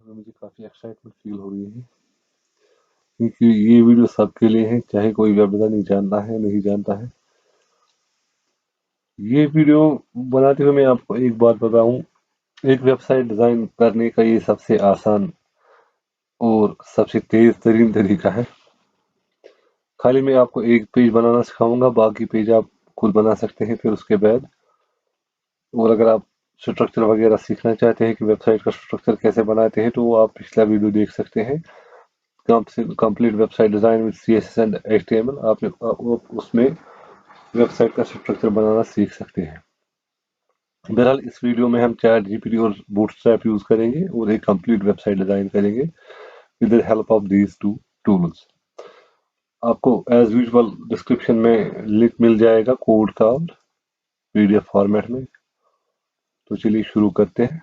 में मुझे काफ़ी एक्साइटमेंट फील हो रही है क्योंकि ये वीडियो सबके लिए है, चाहे कोई वेब डिज़ाइनिंग जानता है नहीं जानता है। ये वीडियो बनाते हुए मैं आपको एक बात बताऊं, एक वेबसाइट डिज़ाइन करने का ये सबसे आसान और सबसे तेज़ तरीन तरीका है। खाली मैं आपको एक पेज बनाना सिखाऊंगा, बाकी पेज आप खुद बना सकते हैं फिर उसके बाद। और अगर आप स्ट्रक्चर वगैरह सीखना चाहते हैं कि वेबसाइट का स्ट्रक्चर कैसे बनाते हैं, तो आप पिछला वीडियो देख सकते हैं, complete website design with CSS and HTML। आप उसमें वेबसाइट का स्ट्रक्चर बनाना सीख सकते हैं। बहरहाल इस वीडियो में हम चैट जीपीटी और बूटस्ट्रैप यूज करेंगे और एक कंप्लीट वेबसाइट डिजाइन करेंगे with the help of these two tools. आपको एज यूजुअल डिस्क्रिप्शन में लिंक मिल जाएगा कोड का PDF फॉर्मेट में। तो चलिए शुरू करते हैं।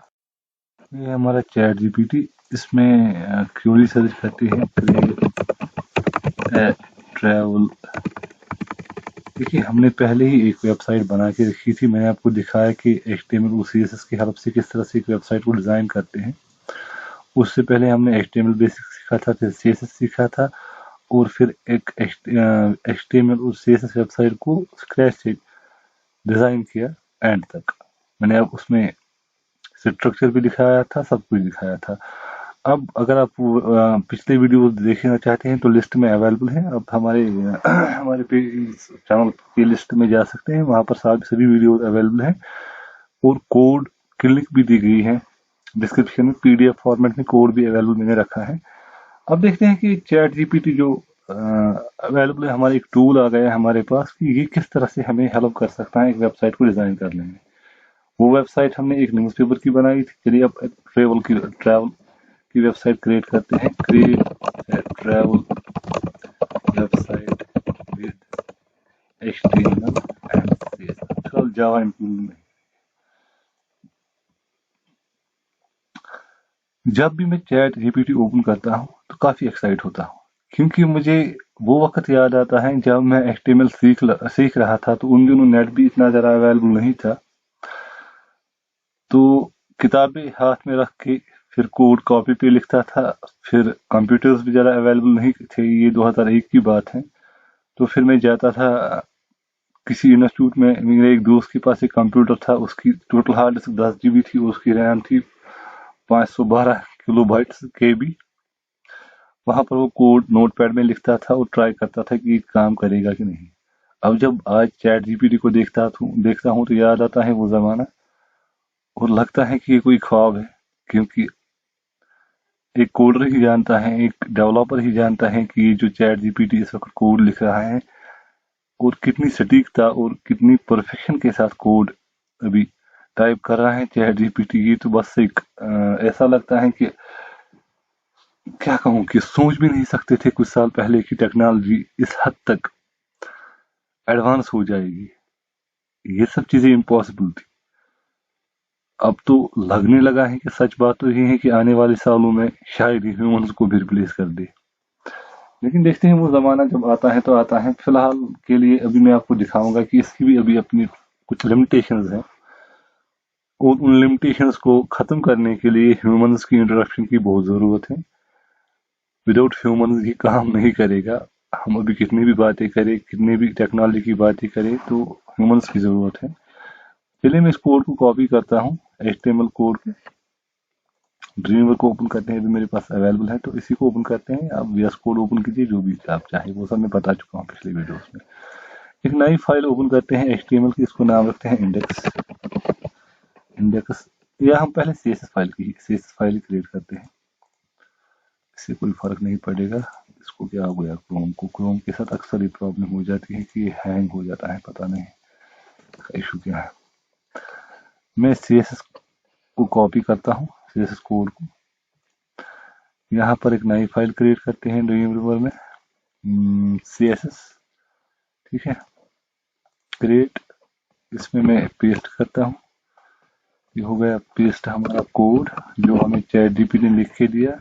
ये हमारा चैट जीपीटी, इसमें क्वेरी सर्च करती है ट्रैवल। देखिए, हमने पहले ही एक वेबसाइट बना के रखी थी। मैंने आपको दिखाया कि HTML और CSS की हेल्प से किस तरह से एक वेबसाइट को डिज़ाइन करते हैं। उससे पहले हमने HTML बेसिक सीखा था, फिर CSS सीखा था, और फिर एक HTML और CSS वेबसाइट को स्क्रैच से डिज़ाइन किया एंड तक। मैंने अब उसमें स्ट्रक्चर भी दिखाया था, सब कुछ दिखाया था। अब अगर आप पिछले वीडियो देखना चाहते हैं तो लिस्ट में अवेलेबल है। अब हमारे चैनल की लिस्ट में जा सकते हैं, वहां पर सभी वीडियो अवेलेबल हैं और कोड की लिंक भी दी गई है डिस्क्रिप्शन में। PDF फॉर्मेट में कोड भी अवेलेबल मैंने रखा है। अब देखते हैं कि चैट जीपीटी जो अवेलेबल है, हमारा एक टूल आ गया है हमारे पास कि ये किस तरह से हमें हेल्प कर सकता है एक वेबसाइट को डिजाइन करने में। वो वेबसाइट हमने एक न्यूज़पेपर की बनाई थी। चलिए अब ट्रैवल की वेबसाइट क्रिएट करते हैं। Create travel website with HTML and CSS, फिलहाल जावा इंक्लूड में। जब भी मैं चैट जीपीटी ओपन करता हूँ तो काफी एक्साइट होता हूँ, क्योंकि मुझे वो वक्त याद आता है जब मैं HTML सीख रहा था। तो उन दिनों नेट भी इतना ज़्यादा अवेलेबल नहीं था, तो किताबें हाथ में रख के फिर कोड कॉपी पे लिखता था। फिर कंप्यूटर्स भी ज़्यादा अवेलेबल नहीं थे, ये 2001 की बात है। तो फिर मैं जाता था किसी इंस्टीट्यूट में। मेरे एक दोस्त के पास एक कंप्यूटर था, उसकी टोटल हार्ड डिस्क 10 GB थी, उसकी रैम थी 512 किलोबाइट्स KB। वहां पर वो कोड नोटपैड में लिखता था और ट्राई करता था कि काम करेगा कि नहीं। अब जब आज चैट जीपीटी को देखता हूँ तो याद आता है वो जमाना, और लगता है कि ये कोई ख्वाब है। क्योंकि एक कोडर ही जानता है, एक डेवलपर ही जानता है कि ये जो चैट जीपीटी इस वक्त कोड लिख रहा है और कितनी सटीकता और कितनी परफेक्शन के साथ कोड अभी टाइप कर रहा है चैट जीपीटी। ये तो बस एक ऐसा लगता है कि क्या कहूँ कि सोच भी नहीं सकते थे कुछ साल पहले की टेक्नोलॉजी इस हद तक एडवांस हो जाएगी। ये सब चीजें इम्पॉसिबल थी। अब तो लगने लगा है कि सच बात तो ये है कि आने वाले सालों में शायद ह्यूमंस को भी रिप्लेस कर दे। लेकिन देखते हैं वो जमाना जब आता है तो आता है। फिलहाल के लिए अभी मैं आपको दिखाऊंगा कि इसकी भी अभी अपनी कुछ लिमिटेशंस हैं, और उन लिमिटेशंस को खत्म करने के लिए ह्यूमंस की इंट्रोडक्शन की बहुत जरूरत है। विदाउट ह्यूमंस ये काम नहीं करेगा। हम अभी कितनी भी बातें करें, कितनी भी टेक्नोलॉजी की बातें करें, तो ह्यूमंस की जरूरत है। चलिए मैं इस कोड को कॉपी करता हूँ, HTML कोड के। ड्रीमवर्क को ओपन करते हैं, अभी मेरे पास अवेलेबल है, तो इसी को ओपन करते हैं। आप VS कोड ओपन कीजिए, जो भी आप चाहे, वो सब मैं बता चुका हूँ पिछले वीडियोस में। एक नई फाइल ओपन करते हैं HTML की, इसको नाम रखते हैं इंडेक्स। या हम पहले CSS फाइल क्रिएट करते हैं, इससे कोई फर्क नहीं पड़ेगा। इसको क्या हो गया, क्रोम के साथ अक्सर ये प्रॉब्लम हो जाती है कि ये हैंग हो जाता है, पता नहीं इसका इशू क्या है। मैं CSS को कॉपी करता हूँ, CSS कोड को। यहाँ पर एक नई फाइल क्रिएट करते हैं ड्रीमवीवर में, CSS, ठीक है, क्रिएट। इसमें मैं पेस्ट करता हूँ। ये हो गया पेस्ट हमारा कोड जो हमें चैट जीपीटी ने लिख के दिया।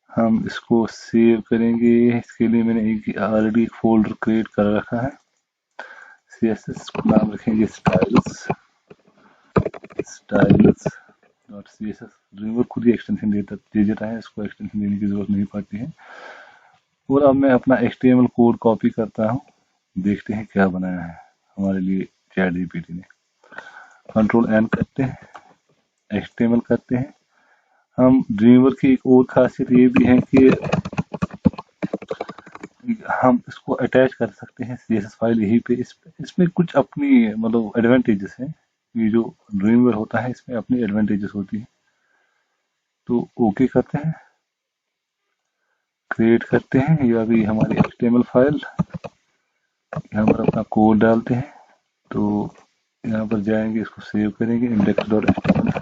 हम इसको सेव करेंगे। इसके लिए मैंने ऑलरेडी एक फोल्डर क्रिएट कर रखा है। CSS को नाम रखेंगे styles dot C S S Dreamweaver खुद ही एक्सटेंशन दे देता है, इसको एक्सटेंशन देने की जरूरत नहीं पड़ती है। और अब मैं अपना HTML कोड कॉपी करता हूँ, देखते हैं क्या बनाया है हमारे लिए चैट जीपीटी ने। कंट्रोल एन करते हैं, HTML करते हैं। हम ड्रीमवर्क की एक और खासियत ये भी है कि हम इसको अटैच कर सकते हैं CSS फाइल यहीं पे। इसमें कुछ अपनी मतलब एडवांटेजेस हैं। ये जो ड्रीमवर्क होता है इसमें अपनी एडवांटेजेस होती है। तो ओके करते हैं, क्रिएट करते हैं। ये अभी हमारी HTML फाइल, यहाँ पर अपना कोड डालते हैं। तो यहाँ पर जाएंगे, इसको सेव करेंगे, index.html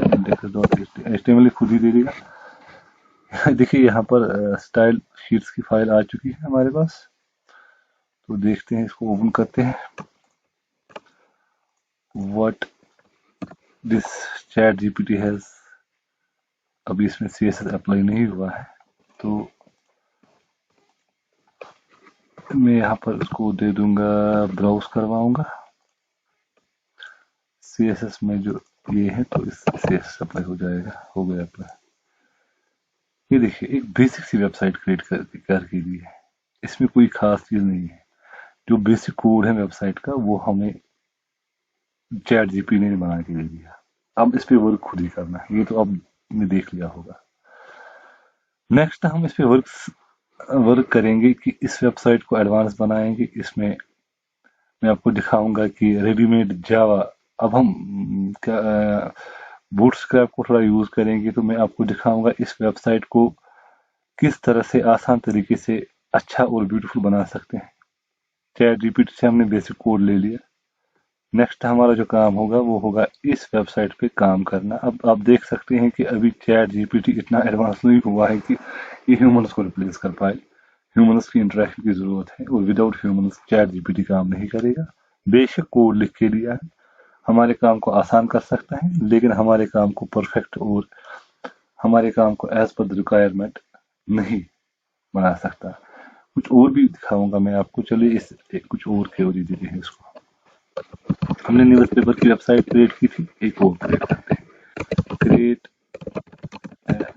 index.html खुद ही दे देगा। देखिए यहाँ पर स्टाइल शीट्स की फाइल आ चुकी है हमारे पास। तो देखते हैं, इसको ओपन करते हैं। What this chat GPT has, अभी इसमें CSS अप्लाई नहीं हुआ है, तो मैं यहाँ पर इसको दे दूंगा, ब्राउज करवाऊंगा CSS में जो ये है, तो इस CSS अप्लाई हो जाएगा। हो गया अप्लाई। ये देखिए एक बेसिक सी वेबसाइट क्रिएट करके दी है, इसमें कोई खास चीज नहीं है। जो बेसिक कोड है वेबसाइट का वो हमें चैट जीपीटी ने बना के दे दिया। अब इस पे वर्क खुद ही करना है, ये तो अब ने देख लिया होगा। नेक्स्ट हम इस पे वर्क करेंगे कि इस वेबसाइट को एडवांस बनाएंगे। इसमें मैं आपको दिखाऊंगा कि रेडीमेड जावा, अब हम बूटस्ट्रैप को थोड़ा यूज करेंगे, तो मैं आपको दिखाऊंगा इस वेबसाइट को किस तरह से आसान तरीके से अच्छा और ब्यूटीफुल बना सकते हैं। चैट जीपीटी से हमने बेसिक कोड ले लिया। नेक्स्ट हमारा जो काम होगा वो होगा इस वेबसाइट पे काम करना। अब आप देख सकते हैं कि अभी चैट जीपीटी इतना एडवांस नहीं हुआ है कि ये ह्यूमंस को रिप्लेस कर पाए। ह्यूमंस की इंटरेक्शन की जरूरत है, और विदाउट ह्यूमंस चैट जीपीटी काम नहीं करेगा। बेशक कोड लिख के दिया है, हमारे काम को आसान कर सकता है, लेकिन हमारे काम को परफेक्ट और हमारे काम को एज पर द रिक्वायरमेंट नहीं बना सकता। कुछ और भी दिखाऊंगा मैं आपको। चलिए इस कुछ और थ्योरी देते हैं इसको। हमने न्यूज़पेपर की वेबसाइट क्रिएट की थी, एक और क्रिएट करते हैं। Create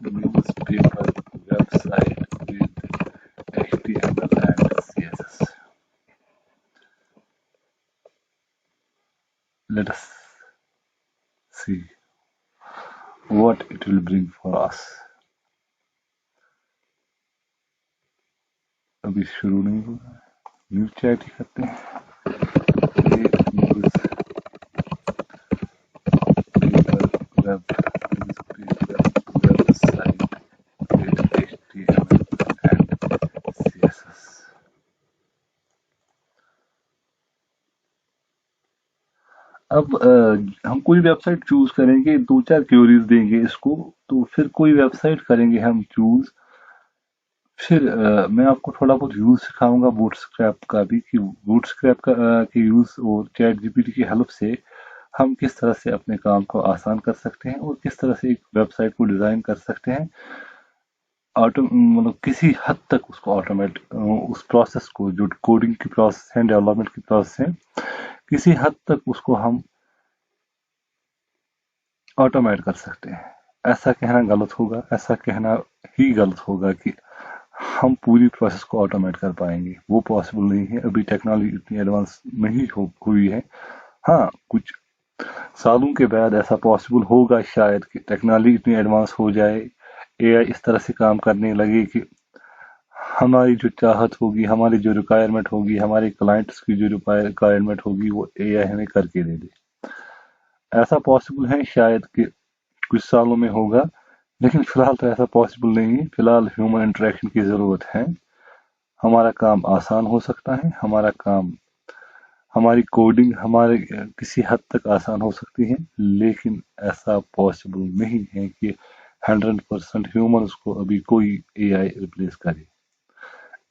newspaper website with HTML and CSS. Let us see what it will bring for us. अभी शुरू नहीं हुआ, न्यूज चैट ही करते हैं। अब हम कोई वेबसाइट चूज करेंगे, दो चार क्वेरीज देंगे इसको, तो फिर कोई वेबसाइट करेंगे हम चूज। फिर मैं आपको थोड़ा बहुत यूज सिखाऊंगा बूटस्ट्रैप का भी, कि बूटस्ट्रैप के यूज और चैट जीपीटी की हेल्प से हम किस तरह से अपने काम को आसान कर सकते हैं और किस तरह से एक वेबसाइट को डिजाइन कर सकते हैं। मतलब किसी हद तक उसको ऑटोमेट, उस प्रोसेस को, जो कोडिंग की प्रोसेस है, डेवलपमेंट की प्रोसेस है, किसी हद तक उसको हम ऑटोमेट कर सकते हैं। ऐसा कहना गलत होगा, ऐसा कहना ही गलत होगा कि हम पूरी प्रोसेस को ऑटोमेट कर पाएंगे, वो पॉसिबल नहीं है। अभी टेक्नोलॉजी इतनी एडवांस नहीं हुई है। हाँ, कुछ सालों के बाद ऐसा पॉसिबल होगा शायद कि टेक्नोलॉजी इतनी एडवांस हो जाए, AI इस तरह से काम करने लगे कि हमारी जो चाहत होगी, हमारी जो रिक्वायरमेंट होगी, हमारे क्लाइंट्स की जो रिक्वायरमेंट होगी, वो AI हमें करके दे दे। ऐसा पॉसिबल है शायद कि कुछ सालों में होगा, लेकिन फिलहाल तो ऐसा पॉसिबल नहीं है। फिलहाल ह्यूमन इंटरेक्शन की जरूरत है। हमारा काम आसान हो सकता है, हमारा काम, हमारी कोडिंग हमारे किसी हद तक आसान हो सकती है, लेकिन ऐसा पॉसिबल नहीं है कि 100% ह्यूमंस को अभी कोई AI रिप्लेस करे।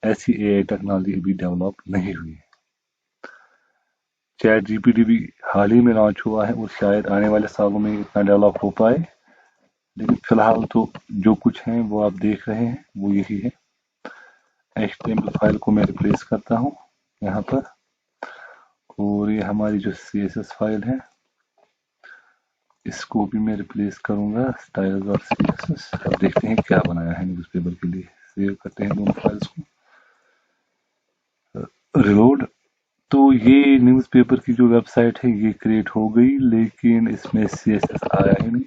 ऐसी AI टेक्नोलॉजी अभी डेवलप नहीं हुई है। चैट जीपीटी भी हाल ही में लॉन्च हुआ है और शायद आने वाले सालों में इतना डेवलप हो पाए, लेकिन फिलहाल तो जो कुछ है वो आप देख रहे हैं वो यही है। HTML फाइल को मैं रिप्लेस करता हूँ यहाँ पर, और ये हमारी जो CSS फाइल है इसको भी मैं रिप्लेस करूंगा स्टाइल और CSS। अब देखते हैं क्या बनाया है न्यूज़पेपर के लिए। सेव करते हैं दोनों फाइल्स को, रिलोड। तो ये न्यूज़पेपर की जो वेबसाइट है ये क्रिएट हो गई, लेकिन इसमें CSS आया ही नहीं।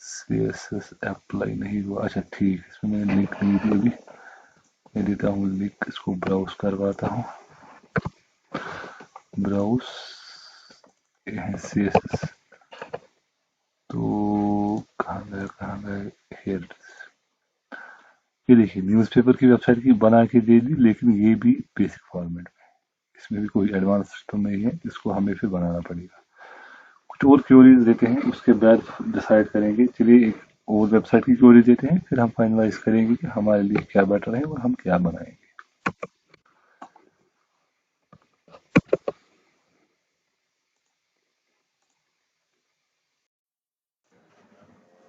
CSS अप्लाई नहीं हुआ। अच्छा ठीक, इसमें मैंने लिंक नहीं दी अभी। मैं देता हूँ लिंक, इसको ब्राउज करवाता हूँ। ब्राउज CSS, तो कहाँ गए हियर। ये देखिए न्यूज़पेपर की वेबसाइट की बना के दे दी, लेकिन ये भी बेसिक फॉर्मेट में। इसमें भी कोई एडवांस सिस्टम नहीं है, इसको हमें फिर बनाना पड़ेगा। कुछ और क्वेरीज देते हैं, उसके बाद डिसाइड करेंगे। चलिए एक और वेबसाइट की क्वेरी देते हैं, फिर हम फाइनलाइज करेंगे कि हमारे लिए क्या बेटर है और हम क्या बनाएंगे।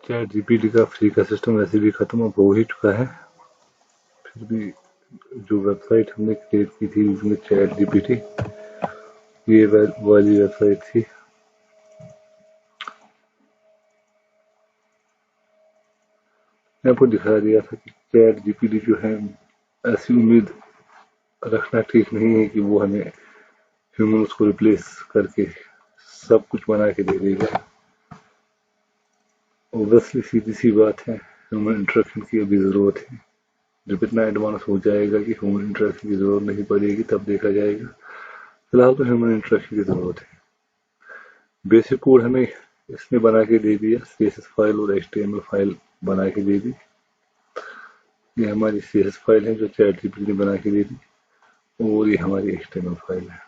चैट जीपीटी का फ्री का सिस्टम वैसे भी खत्म अब हो ही चुका है, फिर भी जो वेबसाइट हमने क्रिएट की थी उसमें चैट जीपीटी, ये वाली वेबसाइट थी। मैं आपको दिखा दिया था कि चैट जीपीटी जो है, ऐसी उम्मीद रखना ठीक नहीं है कि वो हमें ह्यूमंस को रिप्लेस करके सब कुछ बना के दे देगा। ओब्वियसली सीधी सी बात है, ह्यूमन इंटरेक्शन की अभी ज़रूरत है। जब इतना एडवांस हो जाएगा कि ह्यूमन इंटरेक्शन की ज़रूरत नहीं पड़ेगी तब देखा जाएगा। फिलहाल तो ह्यूमन इंटरेक्शन की ज़रूरत है। बेसिक कोड हमें इसने बना के दे दिया, CSS फाइल और HTML फाइल बना के दे दी। ये हमारी CSS फाइल है जो चैट जीपीटी ने बना के दे दी, और ये हमारी HTML फाइल है।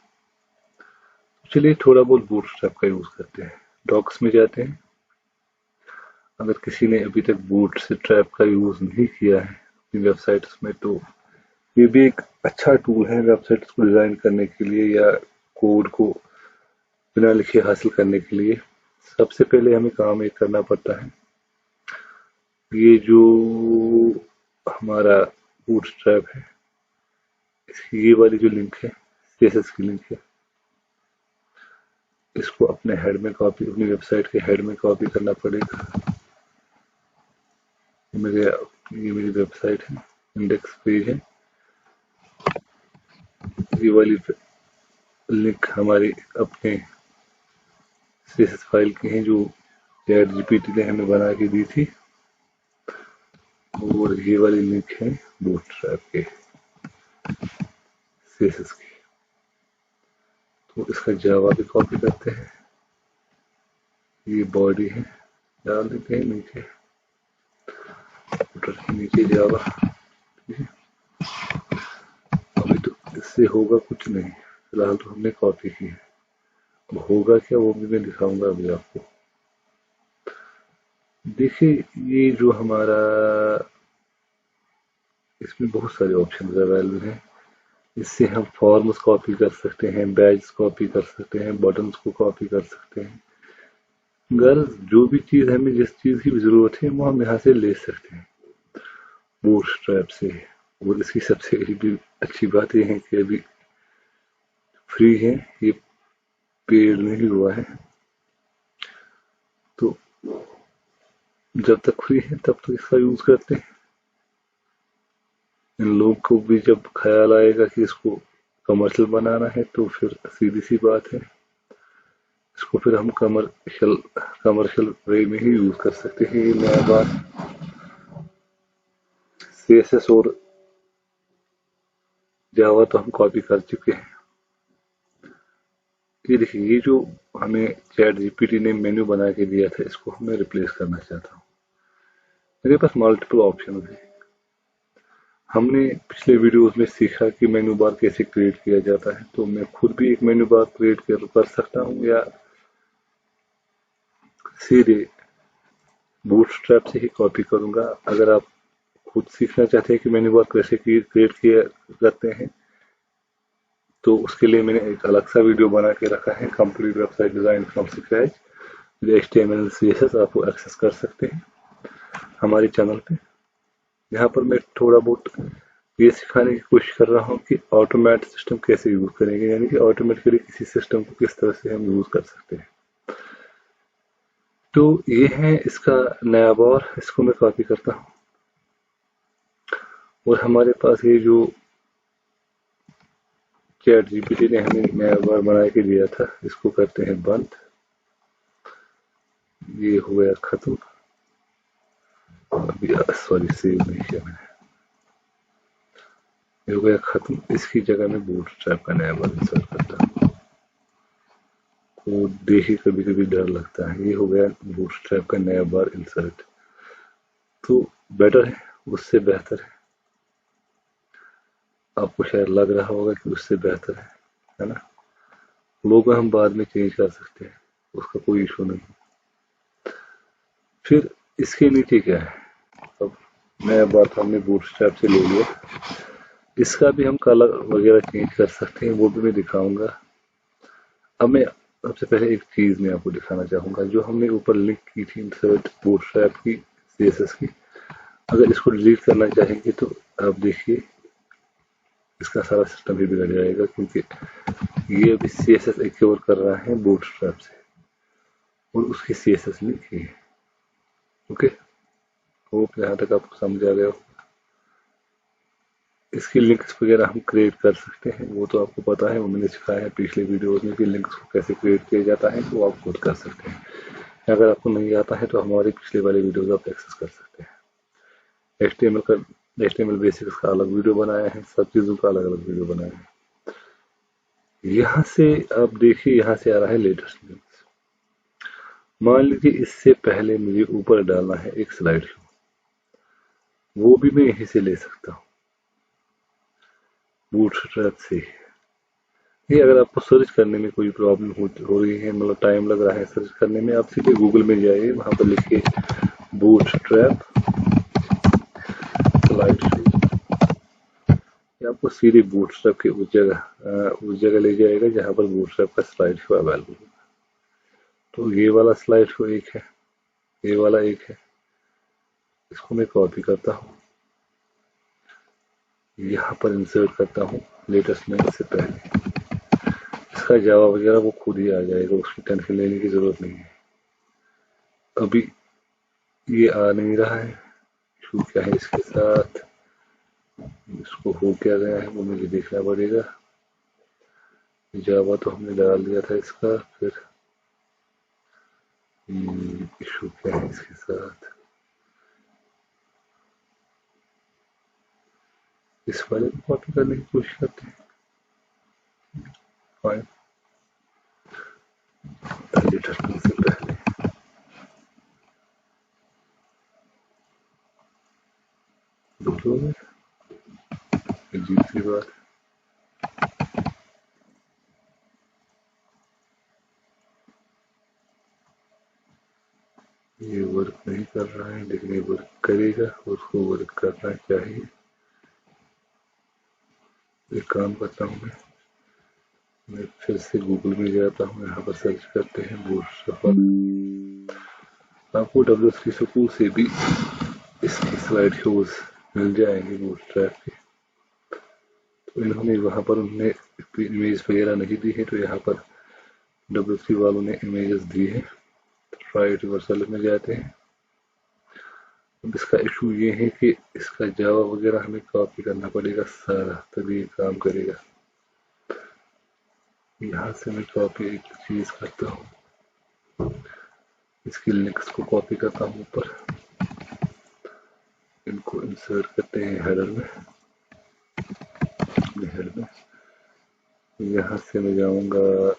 चलिए थोड़ा बहुत बूटस्ट्रैप का यूज़ करते हैं। डॉक्स में जाते हैं। अगर किसी ने अभी तक बूटस्ट्रैप का यूज़ नहीं किया है अपनी वेबसाइट्स में, तो ये भी एक अच्छा टूल है वेबसाइट्स को डिज़ाइन करने के लिए या कोड को बिना लिखे हासिल करने के लिए। सबसे पहले हमें काम एक करना पड़ता है, ये जो हमारा बूटस्ट्रैप है, ये वाली जो लिंक है CSS की लिंक है, इसको अपने हेड में कॉपी, अपनी वेबसाइट के हेड में कॉपी करना पड़ेगा। ये मेरी वेबसाइट है, इंडेक्स पेज है। ये वाली लिंक हमारी अपने CSS फाइल की है जो चैट जीपीटी ने हमें बना के दी थी, और ये वाली लिंक है बूटस्ट्रैप के CSS की। तो इसका जावा भी कॉपी करते हैं, ये बॉडी है, डाल देते हैं नीचे, फुटर के नीचे जावा। ठीक है, अभी तो इससे होगा कुछ नहीं, फिलहाल तो हमने कॉपी की है। अब होगा क्या वो भी मैं दिखाऊंगा अभी आपको। देखिए ये जो हमारा, इसमें बहुत सारे ऑप्शन अवेलेबल हैं। इससे हम फॉर्म्स कॉपी कर सकते हैं, बैज कॉपी कर सकते हैं, बटन्स को कॉपी कर सकते हैं। गर्ल्स जो भी चीज़ हमें, जिस चीज़ की भी ज़रूरत है वो हम यहाँ से ले सकते हैं बूटस्ट्रैप से। और इसकी सबसे भी अच्छी बात यह है कि अभी फ्री है, ये पेड नहीं हुआ है। तो जब तक फ्री है तब तक इसका यूज़ करते हैं। इन लोगों को भी जब ख्याल आएगा कि इसको कमर्शियल बनाना है तो फिर सीधी सी बात है, इसको फिर हम कमर्शियल वे में ही यूज़ कर सकते हैं। ये नया बात CSS और जावा तो हम कॉपी कर चुके हैं। ये देखिए, ये जो हमें चैट जीपीटी ने मेन्यू बना के दिया था, इसको मैं रिप्लेस करना चाहता हूँ। मेरे पास मल्टीपल ऑप्शन है। हमने पिछले वीडियोस में सीखा कि मेन्यू बार कैसे क्रिएट किया जाता है, तो मैं खुद भी एक मेन्यू बार क्रिएट कर सकता हूँ, या सीधे बूटस्ट्रैप से ही कॉपी करूंगा। अगर आप खुद सीखना चाहते हैं कि मेन्यू बार कैसे क्रिएट किया करते हैं, तो उसके लिए मैंने एक अलग सा वीडियो बना के रखा है, complete website design from scratch with HTML CSS। आप वो एक्सेस कर सकते हैं हमारे चैनल पे। यहाँ पर मैं थोड़ा बहुत ये सिखाने की कोशिश कर रहा हूँ कि ऑटोमेट सिस्टम कैसे यूज करेंगे, यानी कि ऑटोमेटिकली किसी सिस्टम को किस तरह से हम यूज कर सकते हैं। तो ये है इसका नया बार, इसको मैं कॉपी करता हूँ। और हमारे पास ये जो चैट जीपीटी ने हमें नया बार बना के दिया था, इसको करते हैं बंद। ये हो गया खत्म। अभी सॉरी सेव नहीं किया मैंने। ये हो गया खत्म। इसकी जगह में बूटस्ट्रैप का नया बार इंसर्ट करता हूँ। वो देखिए कभी कभी डर लगता है। ये हो गया बूटस्ट्रैप का नया बार इंसर्ट। तो बेटर है, उससे बेहतर है। आपको शायद लग रहा होगा कि उससे बेहतर है ना। लोगो हम बाद में चेंज कर सकते हैं, उसका कोई इशू नहीं। फिर इसके नीचे क्या है, अब नया बार हमने बूटस्ट्रैप से ले लिया। इसका भी हम कलर वगैरह चेंज कर सकते हैं, वो भी मैं दिखाऊंगा। अब मैं सबसे पहले एक चीज मैं आपको दिखाना चाहूंगा, जो हमने ऊपर लिंक की थी इंसर्ट बूटस्ट्रैप की सीएसएस की। अगर इसको डिलीट करना चाहेंगे तो आप देखिए इसका सारा सिस्टम भी बिगड़ जाएगा, क्योंकि ये अभी सीएसएस एक्योर कर रहा है बूटस्ट्रैप से और उसकी सीएसएस लिंक है। ओके, होप यहाँ तक आपको समझ आ गया। इसकी लिंक्स वगैरह हम क्रिएट कर सकते हैं, वो तो आपको पता है, वो मैंने सिखाया है पिछले वीडियोस में कि लिंक्स को कैसे क्रिएट किया जाता है, तो आप खुद कर सकते हैं। अगर आपको नहीं आता है तो हमारे पिछले वाले वीडियोस आप एक्सेस कर सकते हैं। एचटीएमएल बेसिक्स का अलग वीडियो बनाया है, सब चीज़ों का अलग अलग वीडियो बनाया है। यहाँ से आप देखिए, यहाँ से आ रहा है लेटेस्ट लिंक्स। मान लीजिए इससे पहले मुझे ऊपर डालना है एक स्लाइड शो, वो भी मैं यहीं से ले सकता हूँ बूटस्ट्रैप से। ये अगर आपको सर्च करने में कोई प्रॉब्लम हो रही है, मतलब टाइम लग रहा है सर्च करने में, आप सीधे गूगल में जाइए, वहां पर लिखिए बूटस्ट्रैप स्लाइड शो, ये आपको सीधे बूटस्ट्रैप के उस जगह ले जाएगा जहां पर बूटस्ट्रैप का स्लाइड शो अवेलेबल है। तो ये वाला स्लाइड शो एक है, ये वाला एक है। इसको मैं कॉपी करता हूँ, यहाँ पर इंसर्ट करता हूँ लेटेस्ट लिंक से पहले। इसका जावा वगैरह वो खुद ही आ जाएगा, उसकी टेंशन लेने की जरूरत नहीं है। अभी ये आ नहीं रहा है, इशू क्या है इसके साथ, इसको हो क्या गया है वो मुझे देखना पड़ेगा। जावा तो हमने डाल दिया था इसका, फिर इशू क्या है इसके साथ। इस वाले को कॉपी करने की कोशिश करते हैं। फाइन, से पहले अजीब सी बात। ये वर्क नहीं कर रहा है, लेकिन ये वर्क करेगा, उसको वर्क करना चाहिए। एक काम करता हूँ मैं फिर से गूगल में जाता हूँ, यहाँ पर सर्च करते हैं बूटस्ट्रैप। आपको W3 स्कूल से भी इसकी स्लाइड शोज मिल जाएंगे बूटस्ट्रैप के। तो इन्होंने वहाँ पर उन्हें इमेज वगैरह नहीं दी है, तो यहाँ पर W3 वालों ने इमेजेस दी है। राइट रिवर्सल में जाते हैं। अब इसका इशू ये है कि इसका जावा वगैरह हमें कॉपी करना पड़ेगा सारा, तभी ये काम करेगा। यहाँ से मैं कॉपी एक चीज करता हूँ, इसकी लिंक्स को कॉपी करता हूँ ऊपर, इनको इंसर्ट करते हैं हेडर में। हेडर में यहाँ से मैं जाऊंगा,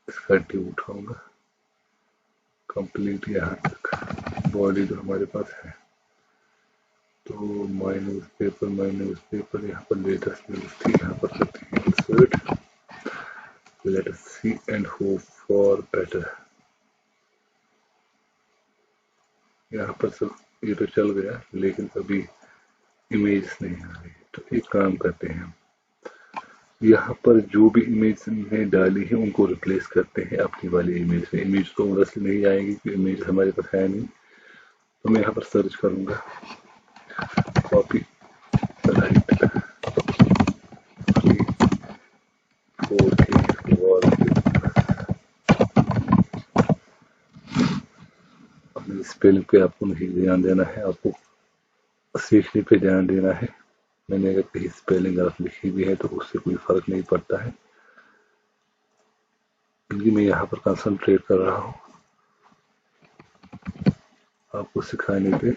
इसका ड्यू उठाऊंगा कंप्लीट यहाँ तक, बॉडी जो हमारे पास है। तो माय न्यूज़पेपर यहाँ पर लेटेस्ट न्यूज़ थी, यहाँ पर करते हैं insert. Let us see and hope for better. यहाँ पर सब ये तो चल गया, लेकिन अभी इमेज नहीं आ रही। तो एक काम करते हैं, यहाँ पर जो भी इमेज में डाली है उनको रिप्लेस करते हैं अपनी वाली इमेज में। इमेज तो उधर से नहीं आएगी क्योंकि इमेज हमारे पास है नहीं। तो मैं यहाँ पर सर्च करूंगा कॉपी राइट स्पेलिंग पे आपको नहीं ध्यान देना है, आपको सीखने पे ध्यान देना है। मैंने अगर कहीं स्पेलिंग गलत लिखी भी है तो उससे कोई फर्क नहीं पड़ता है, क्योंकि मैं यहाँ पर कंसंट्रेट कर रहा हूँ आपको सिखाने पे,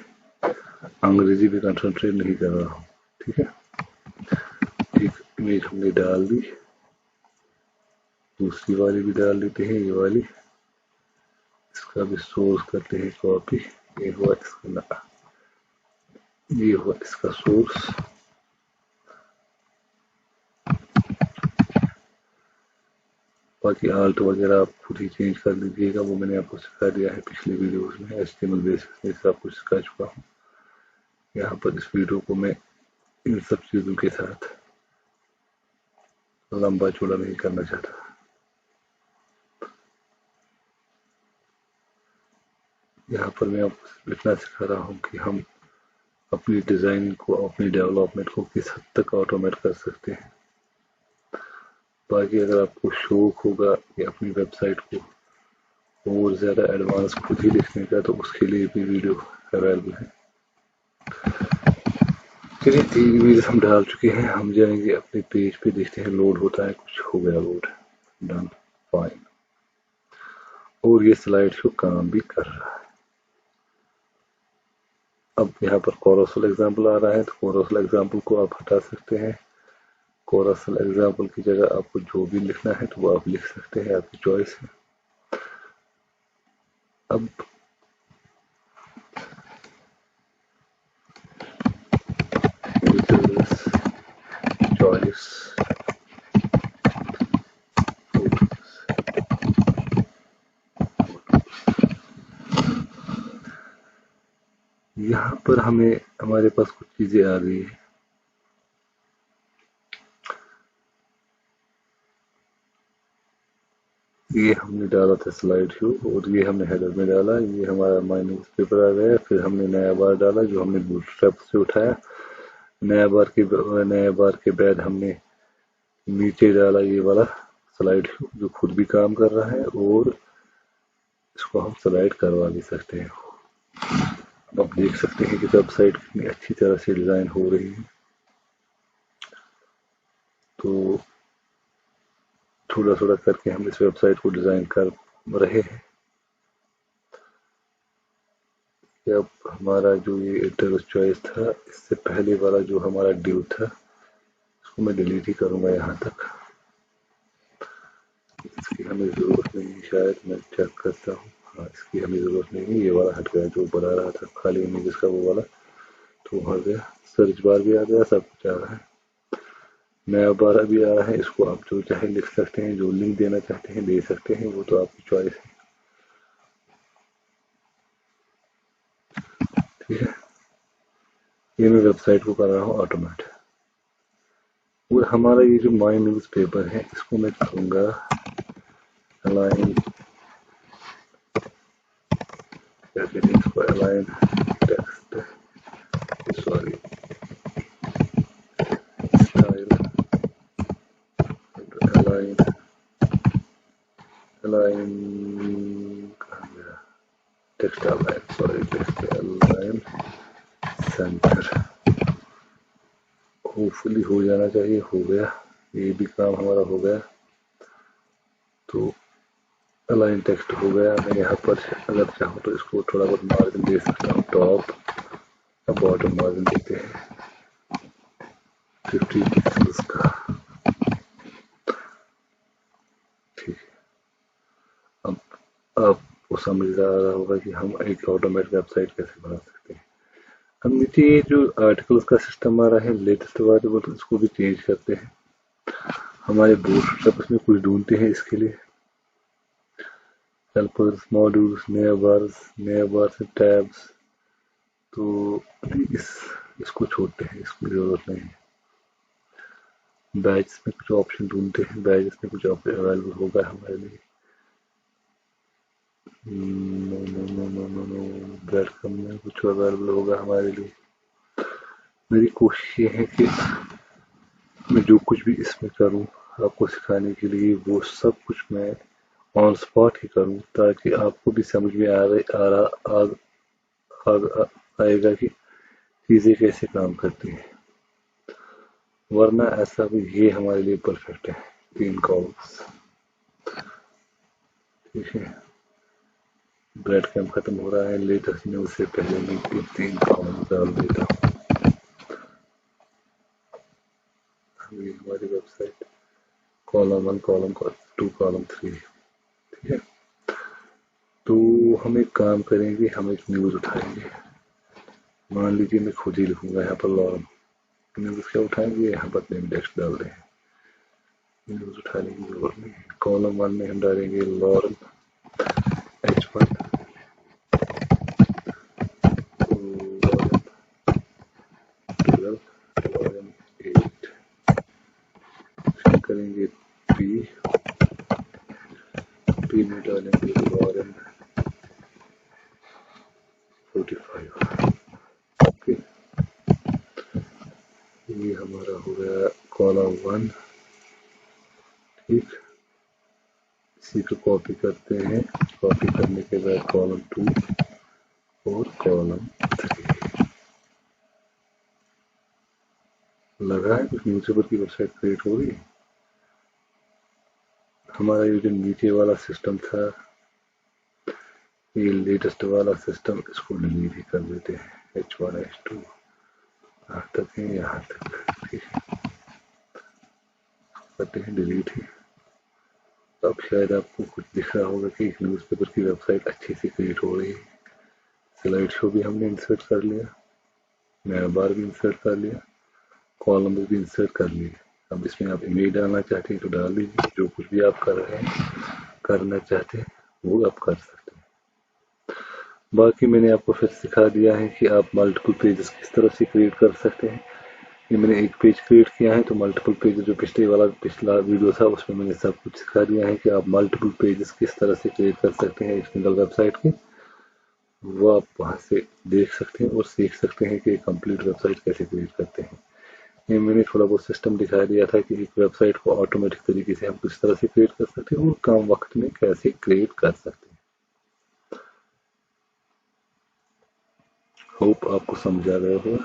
अंग्रेजी पे कंसंट्रेट नहीं कर रहा हूँ। ठीक है, एक इमेज हमने डाल दी, दूसरी वाली भी डाल देते हैं, ये वाली, इसका भी सोर्स करते हैं कॉपी। ये हुआ इसका, ये हुआ इसका सोर्स। बाकी आल्ट वगैरह आप खुद ही चेंज कर लीजिएगा, वो मैंने आपको सिखा दिया है पिछले वीडियोस में, HTML बेसिस में सब कुछ सिखा चुका हूँ। यहाँ पर इस वीडियो को मैं इन सब चीज़ों के साथ लंबा चौड़ा नहीं करना चाहता। यहाँ पर मैं आपको इतना सिखा रहा हूँ कि हम अपनी डिज़ाइन को, अपनी डेवलपमेंट को किस हद तक ऑटोमेट कर सकते हैं। बाकी अगर आपको शौक होगा कि अपनी वेबसाइट को और ज़्यादा एडवांस खुद ही लिखने का, तो उसके लिए भी वीडियो अवेलेबल है। चलिए 3 इमेज हम डाल चुके हैं, हम जाएंगे अपने पेज पे, देखते हैं लोड होता है, कुछ हो गया लोड, डन, फाइन। और ये स्लाइड शो काम भी कर रहा है। अब यहाँ पर कोरोसल एग्जाम्पल आ रहा है, तो कोरोसल एग्जाम्पल को आप हटा सकते हैं। कोरोसल एग्जाम्पल की जगह आपको जो भी लिखना है तो वो आप लिख सकते हैं, आपकी चॉइस है। अब चॉइस यहाँ पर हमारे पास कुछ चीजें आ गई है। ये हमने डाला था स्लाइड शो, और ये हमने हेडर में डाला, ये हमारा माय न्यूज़ पेपर आ गया। फिर हमने नया बार डाला जो हमने बूटस्ट्रैप से उठाया। नया बार के बाद हमने नीचे डाला ये वाला स्लाइड शो जो खुद भी काम कर रहा है, और इसको हम स्लाइड करवा भी सकते हैं। अब आप देख सकते हैं कि वेबसाइट कितनी अच्छी तरह से डिजाइन हो रही है। तो थोड़ा थोड़ा करके हम इस वेबसाइट को डिजाइन कर रहे हैं। अब हमारा जो ये एडिटर चॉइस था, इससे पहले वाला जो हमारा ड्यू था, इसको मैं डिलीट ही करूंगा यहाँ तक, इसकी हमें जरूरत नहीं, शायद मैं चेक करता हूँ। हाँ, इसकी हमें जरूरत नहीं है, ये वाला हट गया जो बना रहा था खाली इमेजेस का, वो वाला तो हट गया। सर्च बार भी आ गया, सब कुछ आ रहा है, नया बार भी आ रहा है। इसको आप जो चाहे लिख सकते हैं, जो लिंक देना चाहते हैं दे सकते हैं, वो तो आपकी चॉइस है। ठीक है, ये मैं वेबसाइट को कर रहा हूँ ऑटोमेट। और हमारा ये जो माय न्यूज़ पेपर है, इसको मैं करूँगा अलाइन, क्या कहते हैं इसको, align text, sorry style, align, align कहाँ गया, text align, sorry text align centre. Hopefully हो जाना चाहिए, हो गया, ये भी काम हमारा हो गया। तो अलाइन टेक्स्ट हो गया। मैं यहाँ पर अगर चाहूँ तो इसको थोड़ा बहुत मार्जिन दे सकता हूँ, टॉप या बॉटम मार्जिन देते हैं 50 पिक्सल्स का। ठीक है, अब आपको समझ आ रहा होगा कि हम एक ऑटोमेट वेबसाइट कैसे बना सकते हैं। अब नीचे ये जो आर्टिकल्स का सिस्टम आ रहा है लेटेस्ट वाले, तो इसको भी चेंज करते हैं। हमारे बूटस्ट्रैप इसमें कुछ ढूंढते हैं इसके लिए, हेल्पर्स, मॉड्यूल्स, नया बार से टैब्स, तो इसको छोड़ते हैं, इसको जरूरत नहीं है। बैच में कुछ ऑप्शन ढूंढते हैं, बैच में कुछ अवेलेबल होगा हमारे लिए। No no no no no no, bread कम में कुछ अवेलेबल होगा हमारे लिए। मेरी कोशिश ये है कि मैं जो कुछ भी इसमें करूं आपको सिखाने के लिए, वो सब कुछ मैं ऑन स्पॉट ही करूं, ताकि आपको भी समझ में आएगा कि चीज़ें कैसे काम करती हैं, वरना ऐसा भी ये हमारे लिए परफेक्ट है। 3 कॉलम्स, ठीक है। ब्रेड कैम्प खत्म हो रहा है, लेटेस्ट न्यूज से पहले मैं 3 कॉलम्स डाल देता हूँ। ये हमारी वेबसाइट कॉलम 1, कॉलम 2, कॉलम 3, ठीक है। तो हम एक काम करेंगे, हम एक न्यूज उठाएंगे। मान लीजिए मैं खुद ही लिखूंगा यहाँ पर लॉरन, न्यूज क्या उठाएंगे, यहाँ पर नेम टेक्स्ट डाल दें, न्यूज उठाने की जरूरत नहीं। कॉलम 1 में हम डालेंगे लॉरन H1, लॉरन 8, करेंगे पी में डालेंगे लॉरन 45। ओके, ये हमारा हो गया कॉलम 1, ठीक। इसी को कॉपी करते हैं, कॉपी करने के बाद कॉलम 2 और कॉलम 3 लगा है। कुछ न्यूज़पेपर की वेबसाइट क्रिएट हो गई। हमारा ये जो नीचे वाला सिस्टम था, ये लेटेस्ट वाला सिस्टम, इसको डिलीट ही कर देते हैं। H1 H2 यहाँ तक है, यहाँ तक, ठीक है, करते हैं डिलीट ही। अब शायद आपको कुछ दिख रहा होगा कि एक न्यूज़पेपर की वेबसाइट अच्छी सी क्रिएट हो रही है। स्लाइड शो भी हमने इंसर्ट कर लिया, नया बार भी इंसर्ट कर लिया, कॉलम भी इंसर्ट कर लिए। अब इसमें आप इमेज डालना चाहते हैं तो डाल लीजिए, जो कुछ भी आप कर रहे हैं, करना चाहते हैं वो आप कर सकते हैं। बाकी मैंने आपको फिर सिखा दिया है कि आप मल्टीपल पेजेस किस तरह से क्रिएट कर सकते हैं। ये मैंने एक पेज क्रिएट किया है, तो मल्टीपल पेज जो पिछला वीडियो था उसमें मैंने सब कुछ सिखा दिया है कि आप मल्टीपल पेजेस किस तरह से क्रिएट कर सकते हैं एक सिंगल वेबसाइट के। वो आप वहां से देख सकते हैं और सीख सकते हैं कि कंप्लीट वेबसाइट कैसे क्रिएट करते हैं। ये मैंने थोड़ा बहुत सिस्टम दिखा दिया था कि एक वेबसाइट को ऑटोमेटिक तरीके से हम किस तरह से क्रिएट कर सकते हैं और कम वक्त में कैसे क्रिएट कर सकते हैं। होप आपको समझ आ गया होगा।